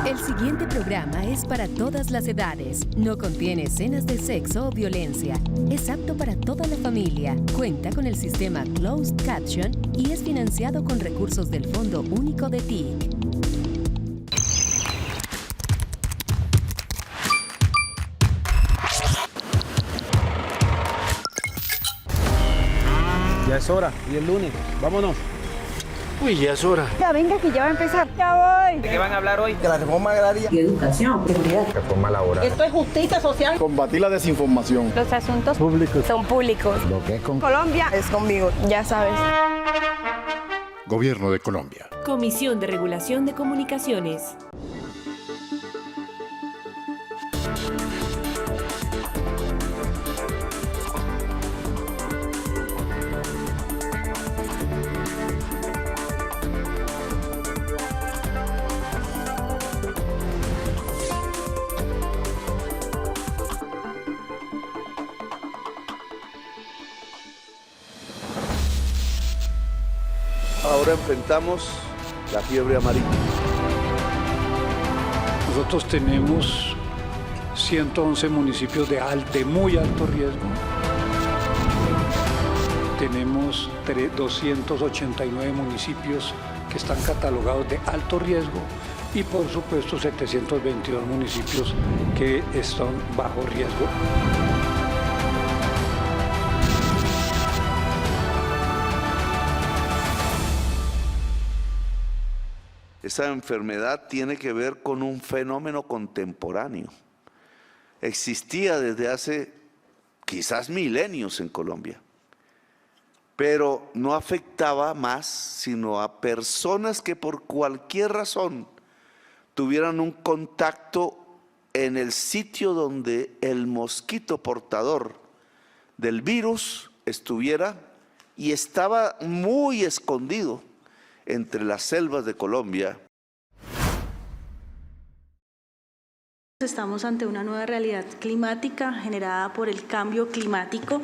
El siguiente programa es para todas las edades. No contiene escenas de sexo o violencia. Es apto para toda la familia. Cuenta con el sistema Closed Caption y es financiado con recursos del Fondo Único de TIC. Ya es hora, y el lunes. Vámonos. Uy, ya es hora. Ya venga que ya va a empezar. Ya voy. ¿De qué van a hablar hoy? De la reforma agraria. Y educación, seguridad. Reforma laboral. Esto es justicia social. Combatir la desinformación. Los asuntos Públicos. son públicos. Lo que es con Colombia es conmigo. Ya sabes. Gobierno de Colombia. Comisión de Regulación de Comunicaciones. Ahora enfrentamos la fiebre amarilla. Nosotros tenemos 111 municipios de muy alto riesgo. Tenemos 289 municipios que están catalogados de alto riesgo y por supuesto 722 municipios que están bajo riesgo. Esa enfermedad tiene que ver con un fenómeno contemporáneo. Existía desde hace quizás milenios en Colombia, pero no afectaba más sino a personas que por cualquier razón tuvieran un contacto en el sitio donde el mosquito portador del virus estuviera y estaba muy escondido entre las selvas de Colombia. Estamos ante una nueva realidad climática generada por el cambio climático,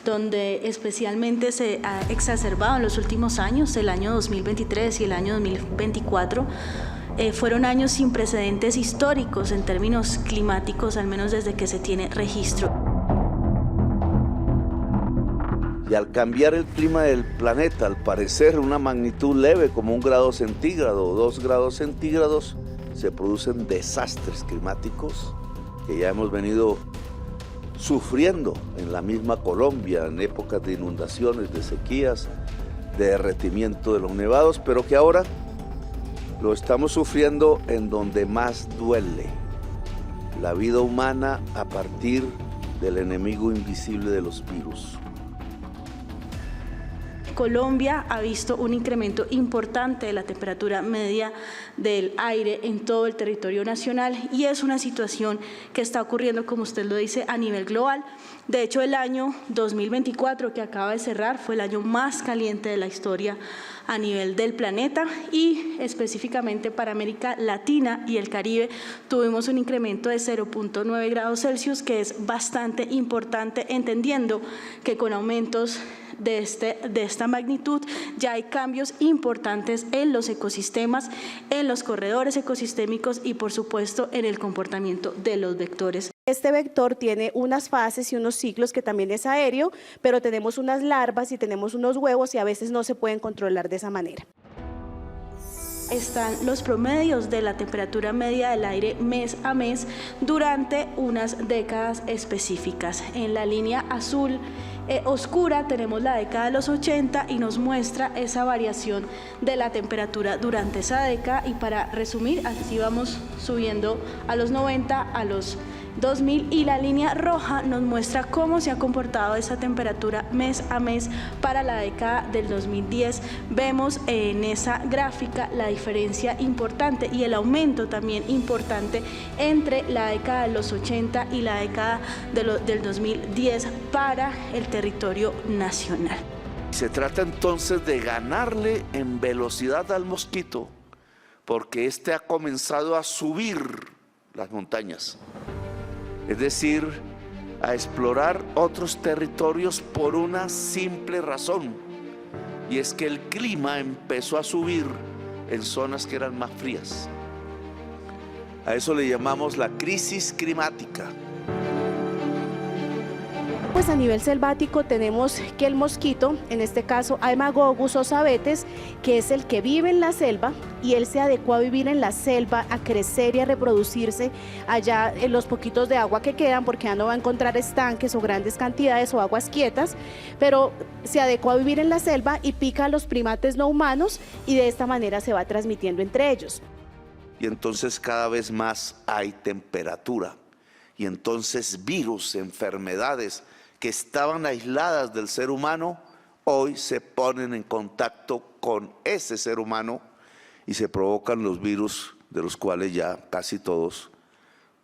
donde especialmente se ha exacerbado en los últimos años. El año 2023 y el año 2024 fueron años sin precedentes históricos en términos climáticos, al menos desde que se tiene registro. Y al cambiar el clima del planeta, al parecer una magnitud leve como 1 grado centígrado o 2 grados centígrados, se producen desastres climáticos que ya hemos venido sufriendo en la misma Colombia, en épocas de inundaciones, de sequías, de derretimiento de los nevados, pero que ahora lo estamos sufriendo en donde más duele, la vida humana a partir del enemigo invisible de los virus. Colombia ha visto un incremento importante de la temperatura media del aire en todo el territorio nacional y es una situación que está ocurriendo, como usted lo dice, a nivel global. De hecho, el año 2024 que acaba de cerrar fue el año más caliente de la historia a nivel del planeta y específicamente para América Latina y el Caribe tuvimos un incremento de 0.9 grados Celsius, que es bastante importante, entendiendo que con aumentos de esta magnitud ya hay cambios importantes en los ecosistemas, en los corredores ecosistémicos y por supuesto en el comportamiento de los vectores. Este vector tiene unas fases y unos ciclos que también es aéreo, pero tenemos unas larvas y tenemos unos huevos y a veces no se pueden controlar de esa manera. Están los promedios de la temperatura media del aire mes a mes durante unas décadas específicas. En la línea azul oscura tenemos la década de los 80 y nos muestra esa variación de la temperatura durante esa década, y para resumir, así vamos subiendo a los 90, a los 2000, y la línea roja nos muestra cómo se ha comportado esa temperatura mes a mes para la década del 2010. Vemos en esa gráfica la diferencia importante y el aumento también importante entre la década de los 80 y la década del 2010 para el territorio nacional. Se trata entonces de ganarle en velocidad al mosquito, porque este ha comenzado a subir las montañas. Es decir, a explorar otros territorios por una simple razón, y es que el clima empezó a subir en zonas que eran más frías. A eso le llamamos la crisis climática. Pues a nivel selvático tenemos que el mosquito, en este caso Haemococcus osabetes, que es el que vive en la selva y él se adecuó a vivir en la selva, a crecer y a reproducirse allá en los poquitos de agua que quedan, porque ya no va a encontrar estanques o grandes cantidades o aguas quietas, pero se adecuó a vivir en la selva y pica a los primates no humanos y de esta manera se va transmitiendo entre ellos. Y entonces cada vez más hay temperatura y entonces virus, enfermedades que estaban aisladas del ser humano, hoy se ponen en contacto con ese ser humano y se provocan los virus de los cuales ya casi todos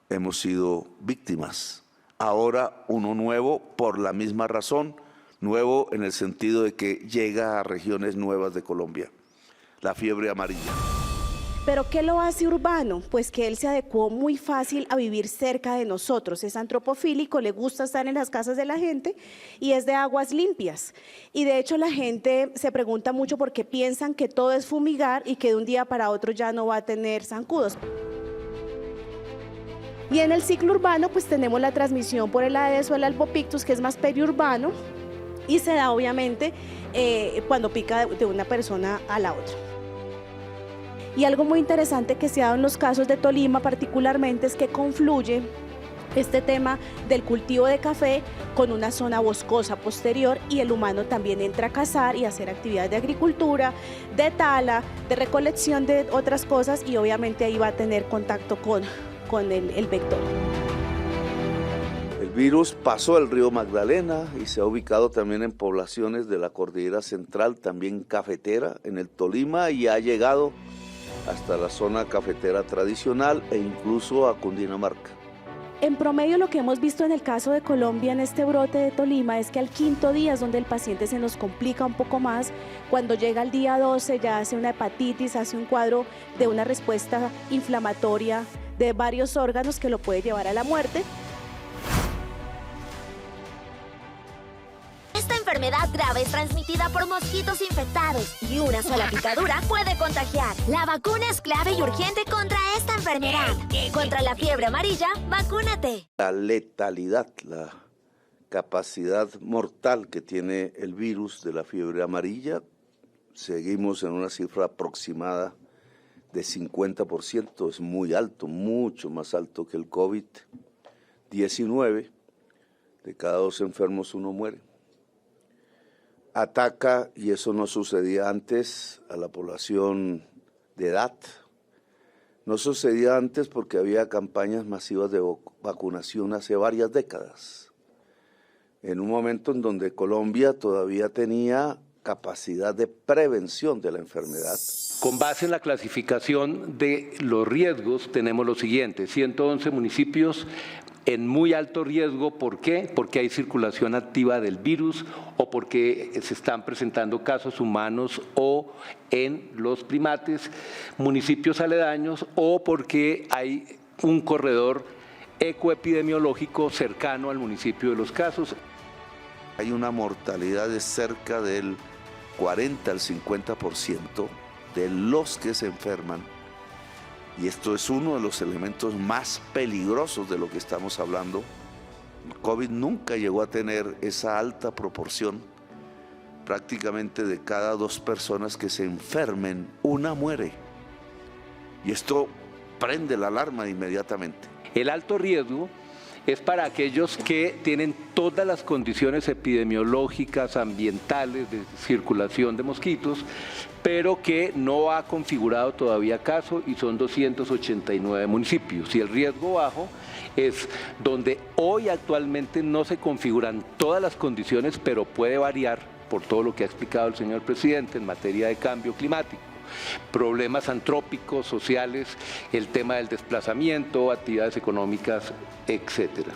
hemos sido víctimas. Ahora uno nuevo por la misma razón, nuevo en el sentido de que llega a regiones nuevas de Colombia, la fiebre amarilla. ¿Pero qué lo hace urbano? Pues que él se adecuó muy fácil a vivir cerca de nosotros. Es antropofílico, le gusta estar en las casas de la gente y es de aguas limpias. Y de hecho la gente se pregunta mucho por qué piensan que todo es fumigar y que de un día para otro ya no va a tener zancudos. Y en el ciclo urbano pues tenemos la transmisión por el Aedes o el Albopictus, que es más periurbano y se da obviamente cuando pica de una persona a la otra. Y algo muy interesante que se ha dado en los casos de Tolima particularmente es que confluye este tema del cultivo de café con una zona boscosa posterior y el humano también entra a cazar y a hacer actividades de agricultura, de tala, de recolección de otras cosas y obviamente ahí va a tener contacto con el vector. El virus pasó el río Magdalena y se ha ubicado también en poblaciones de la Cordillera Central, también cafetera, en el Tolima, y ha llegado hasta la zona cafetera tradicional e incluso a Cundinamarca. En promedio lo que hemos visto en el caso de Colombia en este brote de Tolima es que al quinto día es donde el paciente se nos complica un poco más, cuando llega al día 12 ya hace una hepatitis, hace un cuadro de una respuesta inflamatoria de varios órganos que lo puede llevar a la muerte. Esta enfermedad grave es transmitida por mosquitos infectados y una sola picadura puede contagiar. La vacuna es clave y urgente contra esta enfermedad. Contra la fiebre amarilla, vacúnate. La letalidad, la capacidad mortal que tiene el virus de la fiebre amarilla, seguimos en una cifra aproximada de 50%, es muy alto, mucho más alto que el COVID-19. De cada 2 enfermos uno muere. Ataca, y eso no sucedía antes, a la población de edad. No sucedía antes porque había campañas masivas de vacunación hace varias décadas, en un momento en donde Colombia todavía tenía capacidad de prevención de la enfermedad. Con base en la clasificación de los riesgos tenemos lo siguiente: 111 municipios en muy alto riesgo. ¿Por qué? Porque hay circulación activa del virus o porque se están presentando casos humanos o en los primates, municipios aledaños, o porque hay un corredor ecoepidemiológico cercano al municipio de los casos. Hay una mortalidad de cerca del 40 al 50% de los que se enferman. Y esto es uno de los elementos más peligrosos de lo que estamos hablando. El COVID nunca llegó a tener esa alta proporción. Prácticamente de cada 2 personas que se enfermen, una muere. Y esto prende la alarma inmediatamente. El alto riesgo es para aquellos que tienen todas las condiciones epidemiológicas, ambientales, de circulación de mosquitos, pero que no ha configurado todavía caso, y son 289 municipios. Y el riesgo bajo es donde hoy actualmente no se configuran todas las condiciones, pero puede variar por todo lo que ha explicado el señor presidente en materia de cambio climático. Problemas antrópicos, sociales, el tema del desplazamiento, actividades económicas, etcétera.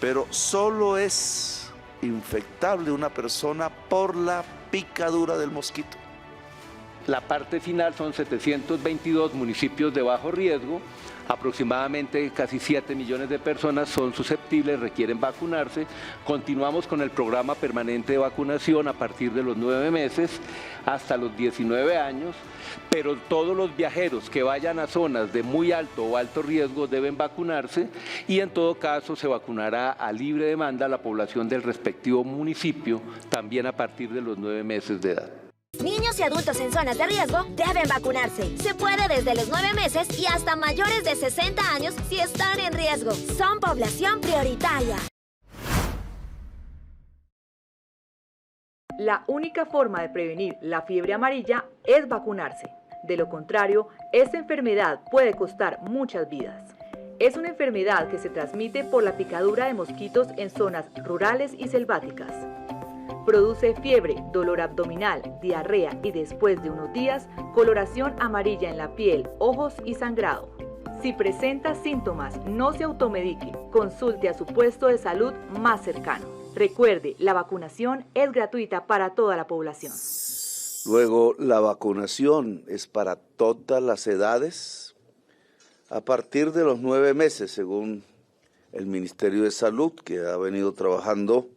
Pero solo es infectable una persona por la picadura del mosquito. la parte final son 722 municipios de bajo riesgo, aproximadamente casi 7 millones de personas son susceptibles, requieren vacunarse. Continuamos con el programa permanente de vacunación a partir de los 9 meses hasta los 19 años, pero todos los viajeros que vayan a zonas de muy alto o alto riesgo deben vacunarse y en todo caso se vacunará a libre demanda a la población del respectivo municipio, también a partir de los 9 meses de edad. Niños y adultos en zonas de riesgo deben vacunarse. Se puede desde los 9 meses y hasta mayores de 60 años si están en riesgo. Son población prioritaria. La única forma de prevenir la fiebre amarilla es vacunarse. De lo contrario, esta enfermedad puede costar muchas vidas. Es una enfermedad que se transmite por la picadura de mosquitos en zonas rurales y selváticas. Produce fiebre, dolor abdominal, diarrea y después de unos días, coloración amarilla en la piel, ojos y sangrado. Si presenta síntomas, no se automedique, consulte a su puesto de salud más cercano. Recuerde, la vacunación es gratuita para toda la población. Luego, la vacunación es para todas las edades a partir de los 9 meses, según el Ministerio de Salud, que ha venido trabajando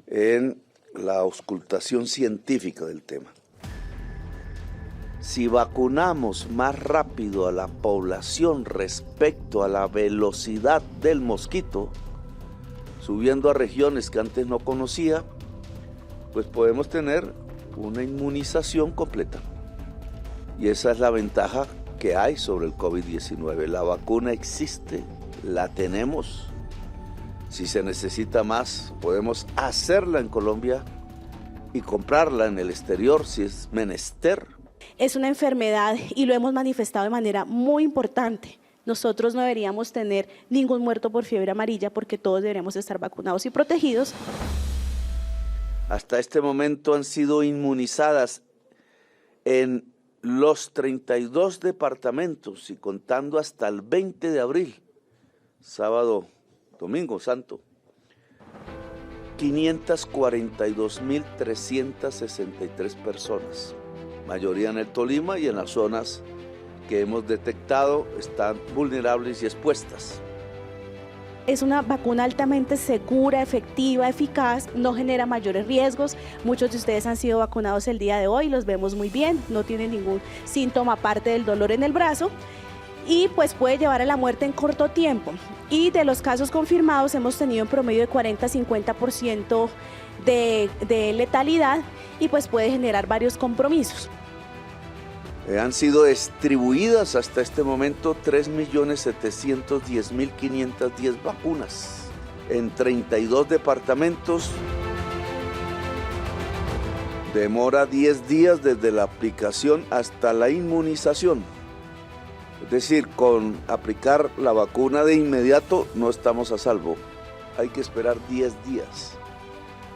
en la auscultación científica del tema. Si vacunamos más rápido a la población respecto a la velocidad del mosquito, subiendo a regiones que antes no conocía, pues podemos tener una inmunización completa. Y esa es la ventaja que hay sobre el COVID-19. La vacuna existe, la tenemos. Si se necesita más, podemos hacerla en Colombia y comprarla en el exterior si es menester. Es una enfermedad y lo hemos manifestado de manera muy importante. Nosotros no deberíamos tener ningún muerto por fiebre amarilla porque todos deberíamos estar vacunados y protegidos. Hasta este momento han sido inmunizadas en los 32 departamentos y contando hasta el 20 de abril, sábado, domingo santo, 542.363 personas, mayoría en el Tolima y en las zonas que hemos detectado están vulnerables y expuestas. Es una vacuna altamente segura, efectiva, eficaz, no genera mayores riesgos. Muchos de ustedes han sido vacunados el día de hoy, los vemos muy bien, no tienen ningún síntoma aparte del dolor en el brazo. Y pues puede llevar a la muerte en corto tiempo. Y de los casos confirmados hemos tenido en promedio de 40-50% de letalidad y pues puede generar varios compromisos. Han sido distribuidas hasta este momento 3.710.510 vacunas en 32 departamentos. Demora 10 días desde la aplicación hasta la inmunización. Es decir, con aplicar la vacuna de inmediato no estamos a salvo. Hay que esperar 10 días.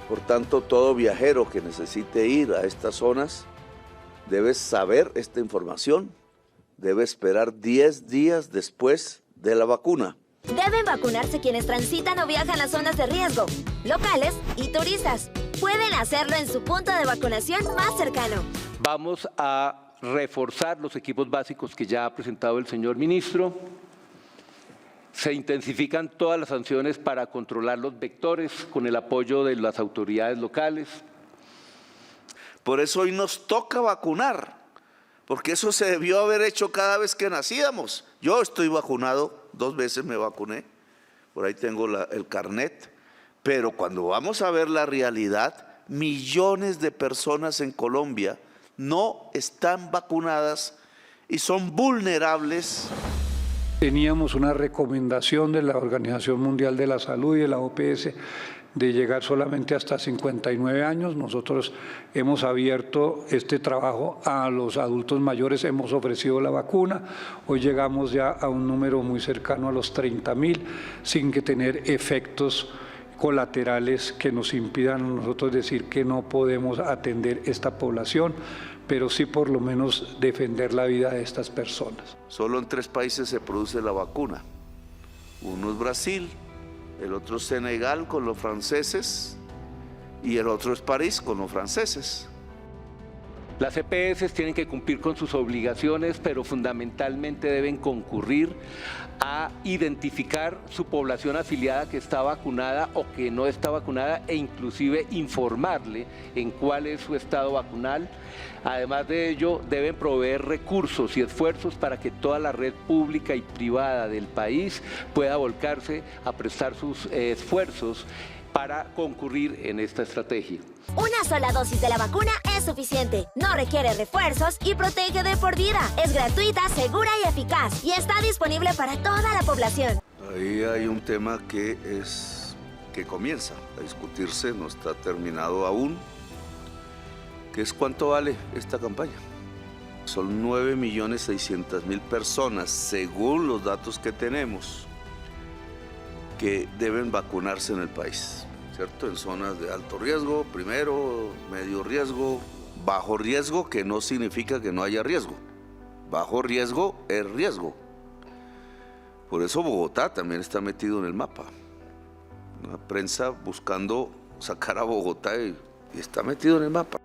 Por tanto, todo viajero que necesite ir a estas zonas debe saber esta información, debe esperar 10 días después de la vacuna. Deben vacunarse quienes transitan o viajan a zonas de riesgo, locales y turistas. Pueden hacerlo en su punto de vacunación más cercano. Vamos a reforzar los equipos básicos que ya ha presentado el señor ministro. Se intensifican todas las sanciones para controlar los vectores con el apoyo de las autoridades locales. Por eso hoy nos toca vacunar, porque eso se debió haber hecho cada vez que nacíamos. Yo estoy vacunado, 2 veces me vacuné, por ahí tengo el carnet, pero cuando vamos a ver la realidad, millones de personas en Colombia no están vacunadas y son vulnerables. Teníamos una recomendación de la Organización Mundial de la Salud y de la OPS de llegar solamente hasta 59 años. Nosotros hemos abierto este trabajo a los adultos mayores, hemos ofrecido la vacuna. Hoy llegamos ya a un número muy cercano a los 30.000 sin que tener efectos colaterales que nos impidan a nosotros decir que no podemos atender esta población, pero sí por lo menos defender la vida de estas personas. Solo en 3 países se produce la vacuna. Uno es Brasil, el otro es Senegal con los franceses y el otro es París con los franceses. Las EPS tienen que cumplir con sus obligaciones, pero fundamentalmente deben concurrir a identificar su población afiliada que está vacunada o que no está vacunada e inclusive informarle en cuál es su estado vacunal. Además de ello, deben proveer recursos y esfuerzos para que toda la red pública y privada del país pueda volcarse a prestar sus esfuerzos para concurrir en esta estrategia. Una sola dosis de la vacuna es suficiente, no requiere refuerzos y protege de por vida. Es gratuita, segura y eficaz y está disponible para toda la población. Ahí hay un tema que comienza a discutirse, no está terminado aún, que es cuánto vale esta campaña. Son 9.600.000 personas, según los datos que tenemos, que deben vacunarse en el país, ¿cierto? En zonas de alto riesgo, primero, medio riesgo, bajo riesgo, que no significa que no haya riesgo. Bajo riesgo es riesgo. Por eso Bogotá también está metido en el mapa. La prensa buscando sacar a Bogotá y está metido en el mapa.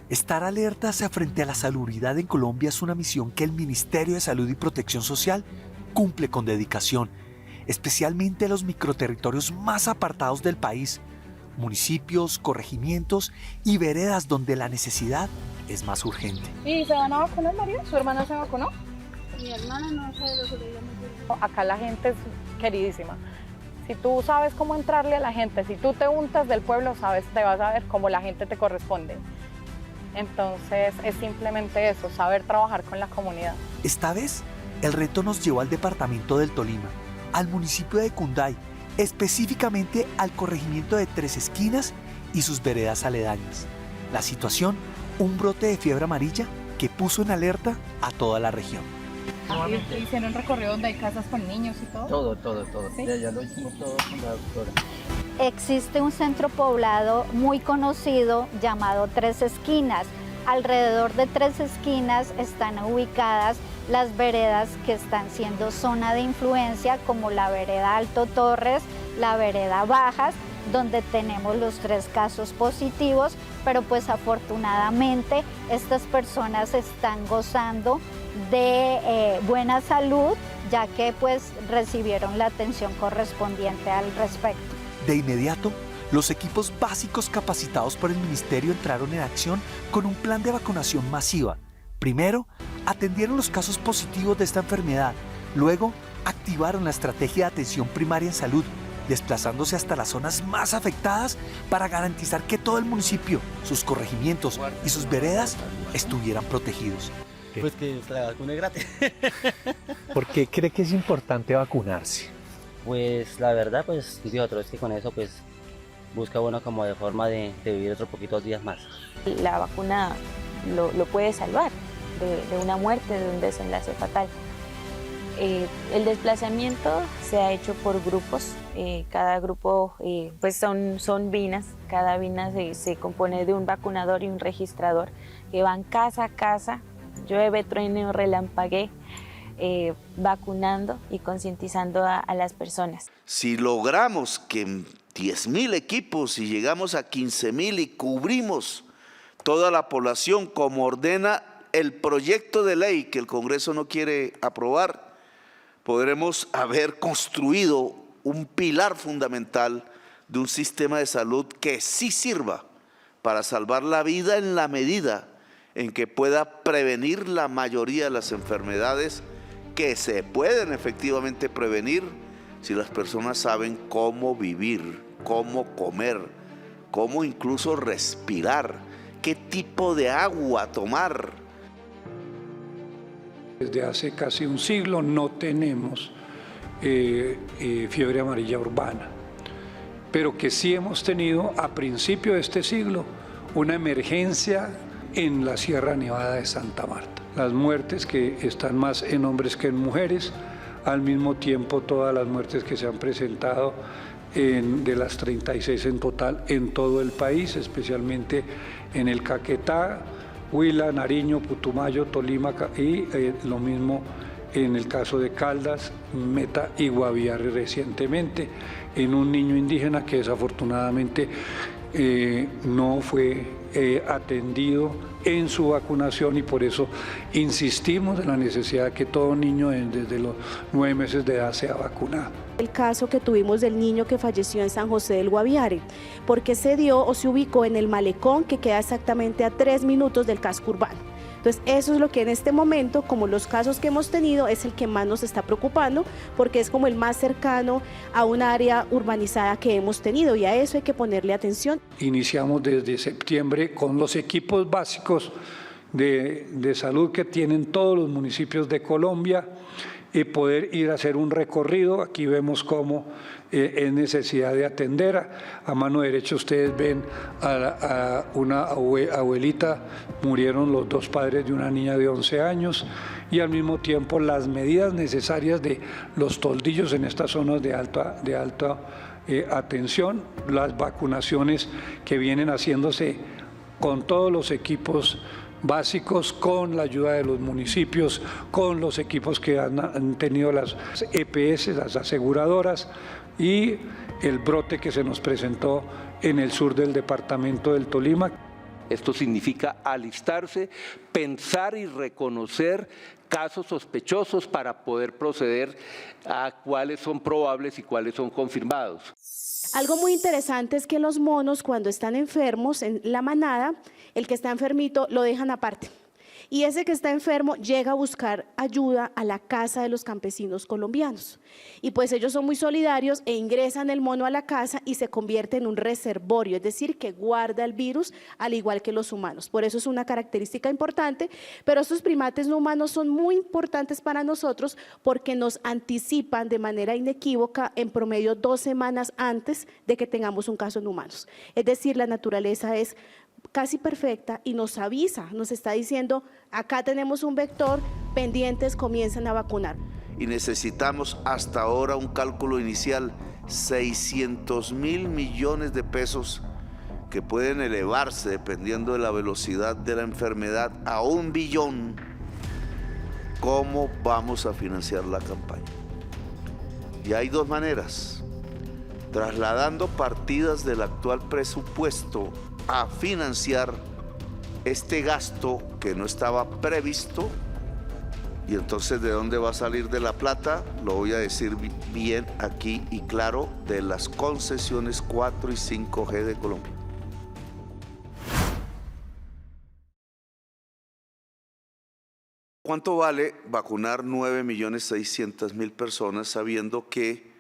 Estar alertas frente a la salubridad en Colombia es una misión que el Ministerio de Salud y Protección Social cumple con dedicación, especialmente en los microterritorios más apartados del país, municipios, corregimientos y veredas donde la necesidad es más urgente. ¿Y se van a vacunar, María? ¿Su hermana se vacunó? Mi hermana no sé lo que le llamo. Acá la gente es queridísima. Si tú sabes cómo entrarle a la gente, si tú te untas del pueblo, te vas a ver cómo la gente te corresponde. Entonces es simplemente eso, saber trabajar con la comunidad. Esta vez, el reto nos llevó al departamento del Tolima, al municipio de Cunday, específicamente al corregimiento de Tres Esquinas y sus veredas aledañas. La situación, un brote de fiebre amarilla que puso en alerta a toda la región. ¿Hicieron un recorrido donde hay casas con niños y todo? Todo. ¿Sí? Ya lo hicimos todo con la doctora. Existe un centro poblado muy conocido llamado Tres Esquinas. Alrededor de Tres Esquinas están ubicadas las veredas que están siendo zona de influencia, como la vereda Alto Torres, la vereda Bajas, donde tenemos los 3 casos positivos, pero pues afortunadamente estas personas están gozando de buena salud, ya que pues recibieron la atención correspondiente al respecto. De inmediato, los equipos básicos capacitados por el Ministerio entraron en acción con un plan de vacunación masiva. Primero, atendieron los casos positivos de esta enfermedad. Luego, activaron la estrategia de atención primaria en salud, desplazándose hasta las zonas más afectadas para garantizar que todo el municipio, sus corregimientos y sus veredas estuvieran protegidos. Pues que la vacuna es gratis. ¿Por qué cree que es importante vacunarse? Pues la verdad, pues digo otro, es que con eso pues busca uno como de forma de vivir otros poquitos días más. La vacuna lo puede salvar de una muerte, de un desenlace fatal. El desplazamiento se ha hecho por grupos, cada grupo pues son vinas, cada vina se compone de un vacunador y un registrador que van casa a casa, llueve, truene o relampaguee, vacunando y concientizando a las personas. Si logramos que 10.000 equipos y llegamos a 15.000 y cubrimos toda la población como ordena el proyecto de ley que el Congreso no quiere aprobar, podremos haber construido un pilar fundamental de un sistema de salud que sí sirva para salvar la vida en la medida en que pueda prevenir la mayoría de las enfermedades que se pueden efectivamente prevenir si las personas saben cómo vivir, cómo comer, cómo incluso respirar, qué tipo de agua tomar. Desde hace casi un siglo no tenemos fiebre amarilla urbana, pero que sí hemos tenido a principio de este siglo una emergencia en la Sierra Nevada de Santa Marta. Las muertes que están más en hombres que en mujeres, al mismo tiempo todas las muertes que se han presentado de las 36 en total en todo el país, especialmente en el Caquetá, Huila, Nariño, Putumayo, Tolima y lo mismo en el caso de Caldas, Meta y Guaviare recientemente, en un niño indígena que desafortunadamente no fue atendido en su vacunación, y por eso insistimos en la necesidad de que todo niño desde los 9 meses de edad sea vacunado. El caso que tuvimos del niño que falleció en San José del Guaviare, porque se dio o se ubicó en el malecón que queda exactamente a 3 minutos del casco urbano. Entonces eso es lo que en este momento, como los casos que hemos tenido, es el que más nos está preocupando, porque es como el más cercano a un área urbanizada que hemos tenido, y a eso hay que ponerle atención. Iniciamos desde septiembre con los equipos básicos de salud que tienen todos los municipios de Colombia, y poder ir a hacer un recorrido. Aquí vemos cómo es necesidad de atender. A mano derecha ustedes ven a una abuelita, murieron los 2 padres de una niña de 11 años, y al mismo tiempo las medidas necesarias de los toldillos en estas zonas de alta atención, las vacunaciones que vienen haciéndose con todos los equipos básicos, con la ayuda de los municipios, con los equipos que han tenido las EPS, las aseguradoras, y el brote que se nos presentó en el sur del departamento del Tolima. Esto significa alistarse, pensar y reconocer casos sospechosos para poder proceder a cuáles son probables y cuáles son confirmados. Algo muy interesante es que los monos, cuando están enfermos en la manada, el que está enfermito lo dejan aparte. Y ese que está enfermo llega a buscar ayuda a la casa de los campesinos colombianos. Y pues ellos son muy solidarios e ingresan el mono a la casa y se convierte en un reservorio, es decir, que guarda el virus al igual que los humanos. Por eso es una característica importante, pero estos primates no humanos son muy importantes para nosotros porque nos anticipan de manera inequívoca en promedio 2 semanas antes de que tengamos un caso en humanos. Es decir, la naturaleza es casi perfecta y nos avisa, nos está diciendo, acá tenemos un vector, pendientes, comiencen a vacunar. Y necesitamos hasta ahora un cálculo inicial, 600.000 millones de pesos, que pueden elevarse dependiendo de la velocidad de la enfermedad a 1 billón. ¿Cómo vamos a financiar la campaña? Y hay 2 maneras: trasladando partidas del actual presupuesto a financiar este gasto que no estaba previsto. Y entonces, ¿de dónde va a salir de la plata? Lo voy a decir bien aquí y claro: de las concesiones 4 y 5G de Colombia. ¿Cuánto vale vacunar 9.600.000 personas sabiendo que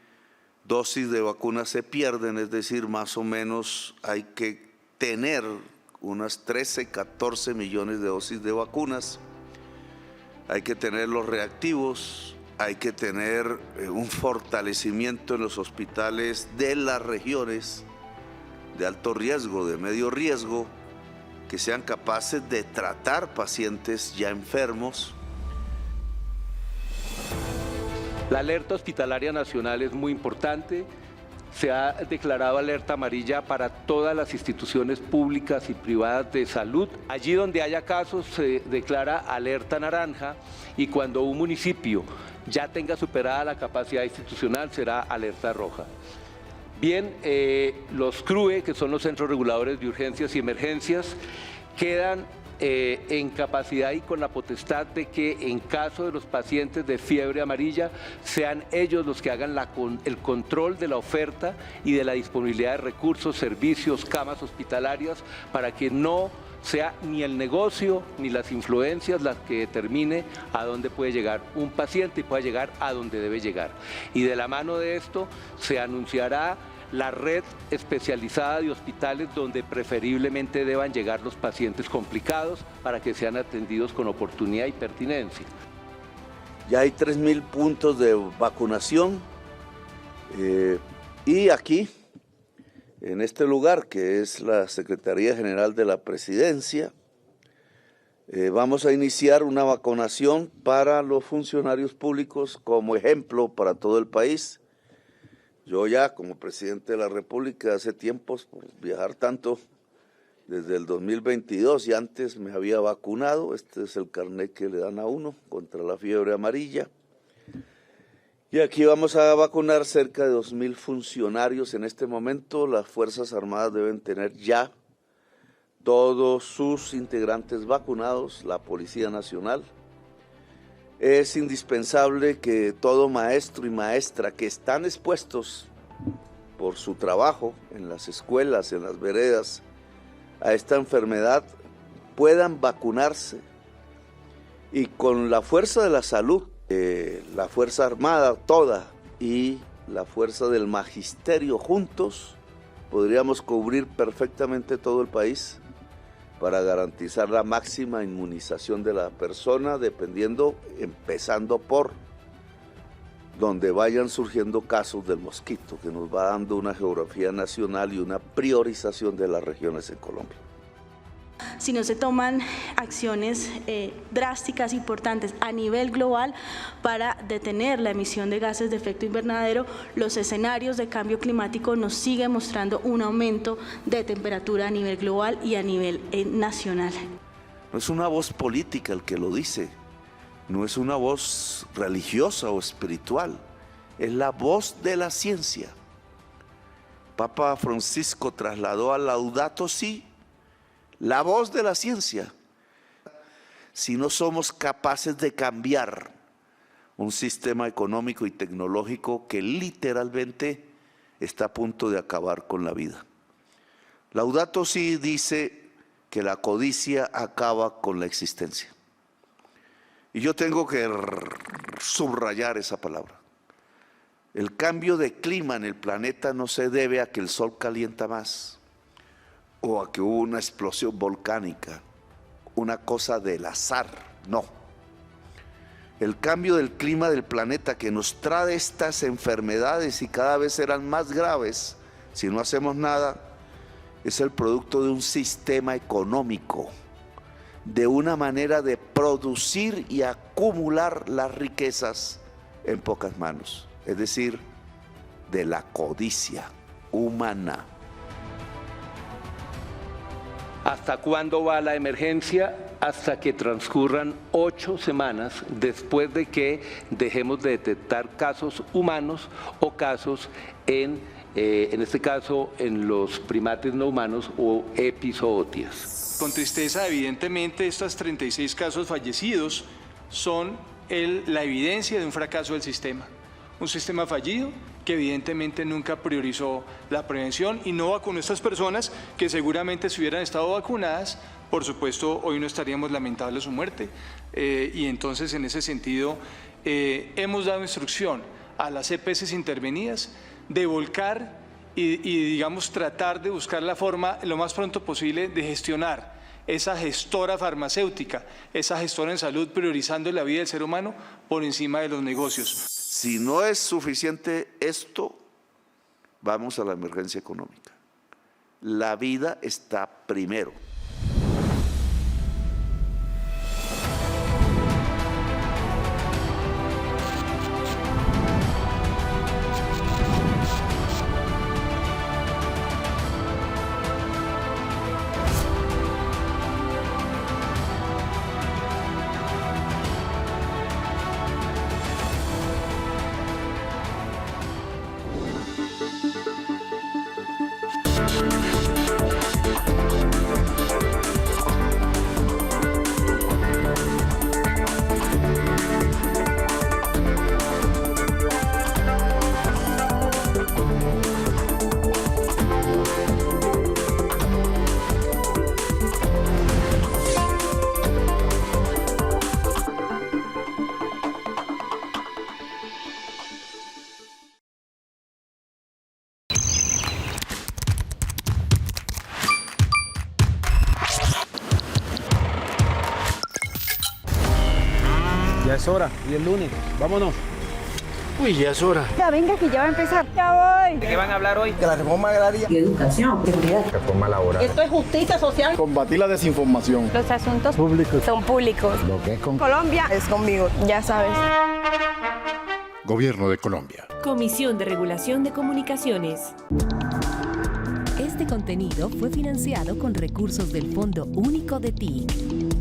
dosis de vacunas se pierden? Es decir, más o menos hay que tener unas 13, 14 millones de dosis de vacunas, hay que tener los reactivos, hay que tener un fortalecimiento en los hospitales de las regiones de alto riesgo, de medio riesgo, que sean capaces de tratar pacientes ya enfermos. La alerta hospitalaria nacional es muy importante. Se ha declarado alerta amarilla para todas las instituciones públicas y privadas de salud. Allí donde haya casos se declara alerta naranja, y cuando un municipio ya tenga superada la capacidad institucional será alerta roja. Bien, los CRUE, que son los Centros Reguladores de Urgencias y Emergencias, quedan en capacidad y con la potestad de que en caso de los pacientes de fiebre amarilla sean ellos los que hagan el control de la oferta y de la disponibilidad de recursos, servicios, camas hospitalarias, para que no sea ni el negocio ni las influencias las que determine a dónde puede llegar un paciente y pueda llegar a donde debe llegar. Y de la mano de esto se anunciará la red especializada de hospitales donde preferiblemente deban llegar los pacientes complicados para que sean atendidos con oportunidad y pertinencia. Ya hay 3.000 puntos de vacunación y aquí, en este lugar que es la Secretaría General de la Presidencia, vamos a iniciar una vacunación para los funcionarios públicos como ejemplo para todo el país. Yo ya como presidente de la República hace tiempos, por viajar tanto, desde el 2022 y antes me había vacunado. Este es el carnet que le dan a uno contra la fiebre amarilla. Y aquí vamos a vacunar cerca de 2.000 funcionarios en este momento. Las Fuerzas Armadas deben tener ya todos sus integrantes vacunados, la Policía Nacional. Es indispensable que todo maestro y maestra que están expuestos por su trabajo en las escuelas, en las veredas, a esta enfermedad, puedan vacunarse. Y con la fuerza de la salud, la Fuerza Armada toda y la fuerza del magisterio juntos, podríamos cubrir perfectamente todo el país para garantizar la máxima inmunización de la persona, empezando por donde vayan surgiendo casos del mosquito, que nos va dando una geografía nacional y una priorización de las regiones en Colombia. Si no se toman acciones drásticas, importantes a nivel global para detener la emisión de gases de efecto invernadero, los escenarios de cambio climático nos siguen mostrando un aumento de temperatura a nivel global y a nivel nacional. No es una voz política el que lo dice, no es una voz religiosa o espiritual, es la voz de la ciencia. Papa Francisco trasladó a Laudato Si, la voz de la ciencia. Si no somos capaces de cambiar un sistema económico y tecnológico que literalmente está a punto de acabar con la vida. Laudato Si dice que la codicia acaba con la existencia. Y yo tengo que subrayar esa palabra. El cambio de clima en el planeta no se debe a que el sol calienta más o a que hubo una explosión volcánica, una cosa del azar, no. El cambio del clima del planeta que nos trae estas enfermedades y cada vez serán más graves si no hacemos nada, es el producto de un sistema económico, de una manera de producir y acumular las riquezas en pocas manos, es decir, de la codicia humana. ¿Hasta cuándo va la emergencia? Hasta que transcurran 8 semanas después de que dejemos de detectar casos humanos o casos en este caso en los primates no humanos o epizootias. Con tristeza, evidentemente, estos 36 casos fallecidos son la evidencia de un fracaso del sistema. Un sistema fallido que evidentemente nunca priorizó la prevención y no vacunó a estas personas que seguramente si hubieran estado vacunadas, por supuesto, hoy no estaríamos lamentable su muerte. Y entonces, en ese sentido, hemos dado instrucción a las EPS intervenidas de volcar y digamos, tratar de buscar la forma lo más pronto posible de gestionar esa gestora farmacéutica, esa gestora en salud, priorizando la vida del ser humano por encima de los negocios. Si no es suficiente esto, vamos a la emergencia económica. La vida está primero. Ya es hora, y el lunes, vámonos. Uy, ya es hora. Ya venga que ya va a empezar. Ya voy. ¿De qué van a hablar hoy? De la reforma agraria. Y educación, seguridad. Reforma laboral. Esto es justicia social. Combatir la desinformación. Los asuntos Públicos. son públicos. Lo que es con Colombia es conmigo, ya sabes. Gobierno de Colombia. Comisión de Regulación de Comunicaciones. Este contenido fue financiado con recursos del Fondo Único de TIC.